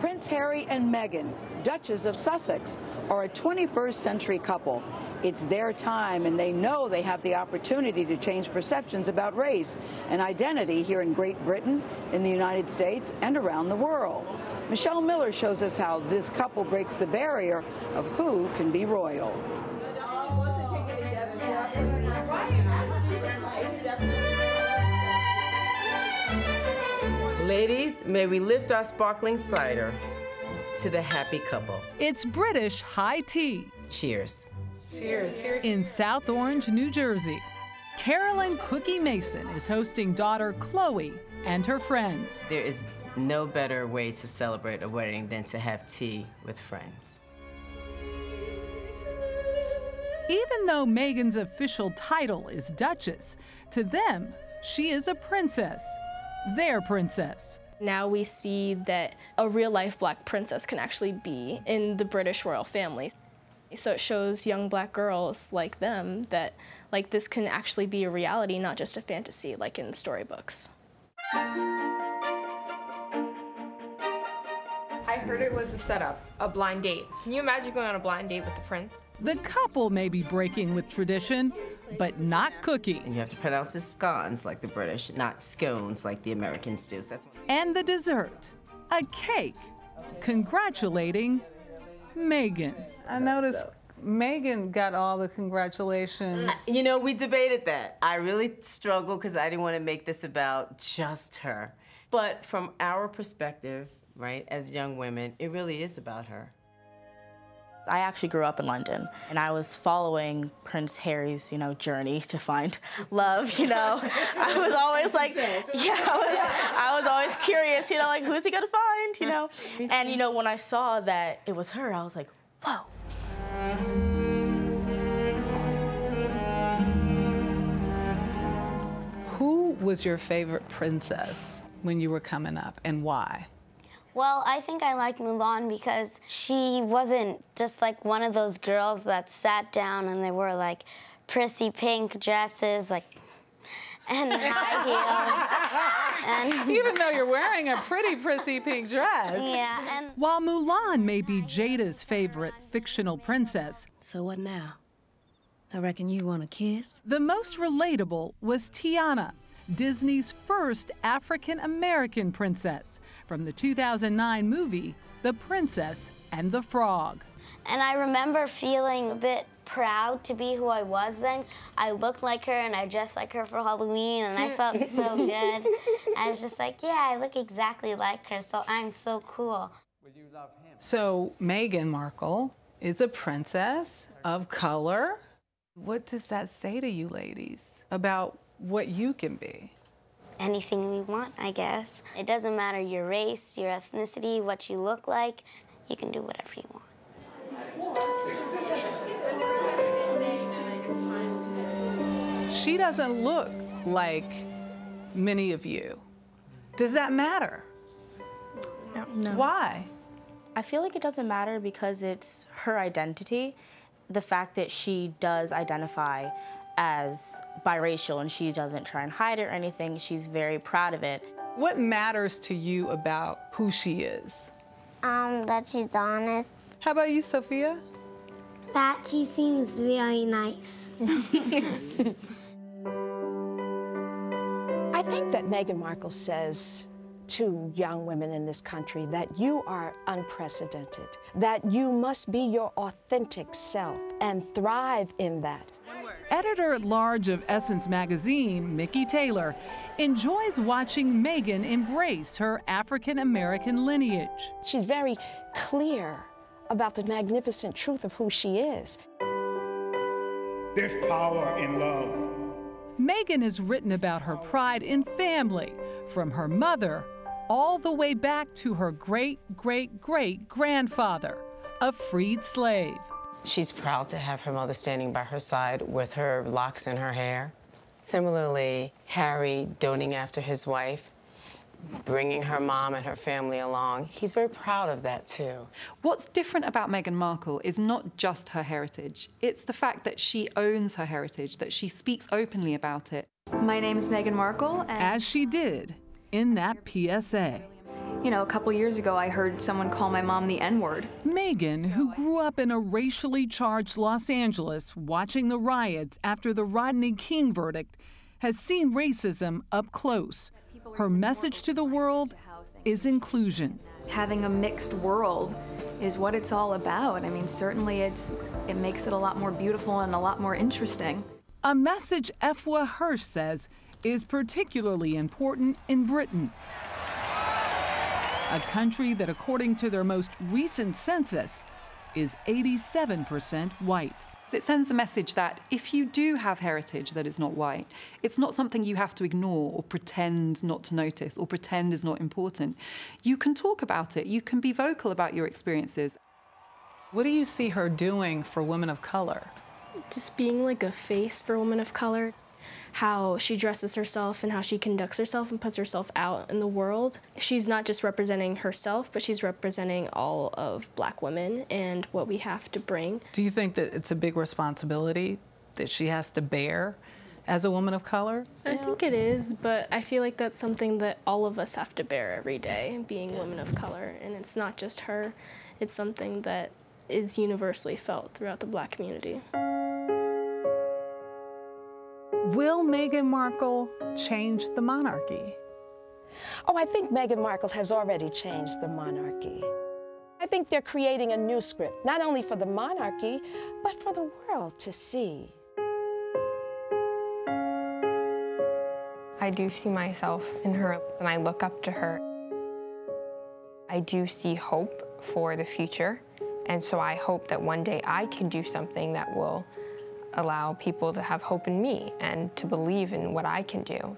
Prince Harry and Meghan, Duchess of Sussex, are a 21st century couple. It's their time, and they know they have the opportunity to change perceptions about race and identity here in Great Britain, in the United States, and around the world. Michelle Miller shows us how this couple breaks the barrier of who can be royal. Ladies, may we lift our sparkling cider to the happy couple. It's British high tea. Cheers. Cheers. In South Orange, New Jersey, Carolyn Cookie Mason is hosting daughter Chloe and her friends. There is no better way to celebrate a wedding than to have tea with friends. Even though Meghan's official title is Duchess, to them, she is a princess. Their princess. Now we see that a real-life black princess can actually be in the British royal family. So it shows young black girls like them that this can actually be a reality, not just a fantasy like in storybooks. I heard it was a setup, a blind date. Can you imagine going on a blind date with the prince? The couple may be breaking with tradition, but not Cookie. And you have to pronounce it scones like the British, not scones like the Americans do. And the dessert, a cake, congratulating Meghan. I noticed Meghan got all the congratulations. You know, we debated that. I really struggled because I didn't want to make this about just her. But from our perspective, right, as young women, it really is about her. I actually grew up in London, and I was following Prince Harry's, journey to find love, I was always like, I was always curious, who's he gonna find, And, when I saw that it was her, I was like, whoa. Who was your favorite princess when you were coming up, and why? Well, I think I liked Mulan because she wasn't just like one of those girls that sat down and they wore like prissy pink dresses, and high heels. And even though you're wearing a pretty prissy pink dress. Yeah, and while Mulan may be Jada's favorite fictional princess, so what now? I reckon you want a kiss? The most relatable was Tiana, Disney's first African-American princess, from the 2009 movie, The Princess and the Frog. And I remember feeling a bit proud to be who I was then. I looked like her and I dressed like her for Halloween and I felt so good. I was just like, yeah, I look exactly like her, so I'm so cool. Will you love him? So Meghan Markle is a princess of color. What does that say to you ladies about what you can be? Anything we want, I guess. It doesn't matter your race, your ethnicity, what you look like. You can do whatever you want. She doesn't look like many of you. Does that matter? No. Why? I feel like it doesn't matter because it's her identity. The fact that she does identify as biracial and she doesn't try and hide it or anything, she's very proud of it. What matters to you about who she is? That she's honest. How about you, Sophia? That she seems really nice. I think that Meghan Markle says to young women in this country that you are unprecedented, that you must be your authentic self and thrive in that. Editor-at-large of Essence magazine, Mickey Taylor, enjoys watching Meghan embrace her African-American lineage. She's very clear about the magnificent truth of who she is. There's power in love. Meghan has written about her pride in family, from her mother all the way back to her great-great-great-grandfather, a freed slave. She's proud to have her mother standing by her side with her locks in her hair. Similarly, Harry doting after his wife, bringing her mom and her family along. He's very proud of that, too. What's different about Meghan Markle is not just her heritage. It's the fact that she owns her heritage, that she speaks openly about it. My name is Meghan Markle. As she did in that PSA. You know, a couple years ago, I heard someone call my mom the N-word. Meghan, who grew up in a racially charged Los Angeles watching the riots after the Rodney King verdict, has seen racism up close. Her message to the world is inclusion. Having a mixed world is what it's all about. I mean, certainly it makes it a lot more beautiful and a lot more interesting. A message Efwa Hirsch says is particularly important in Britain, a country that, according to their most recent census, is 87% white. It sends a message that if you do have heritage that is not white, it's not something you have to ignore or pretend not to notice or pretend is not important. You can talk about it. You can be vocal about your experiences. What do you see her doing for women of color? Just being like a face for women of color. How she dresses herself and how she conducts herself and puts herself out in the world. She's not just representing herself, but she's representing all of Black women and what we have to bring. Do you think that it's a big responsibility that she has to bear as a woman of color? I think it is, but I feel like that's something that all of us have to bear every day, being women of color. And it's not just her, it's something that is universally felt throughout the Black community. Will Meghan Markle change the monarchy? Oh, I think Meghan Markle has already changed the monarchy. I think they're creating a new script, not only for the monarchy, but for the world to see. I do see myself in her, and I look up to her. I do see hope for the future, and so I hope that one day I can do something that will allow people to have hope in me and to believe in what I can do.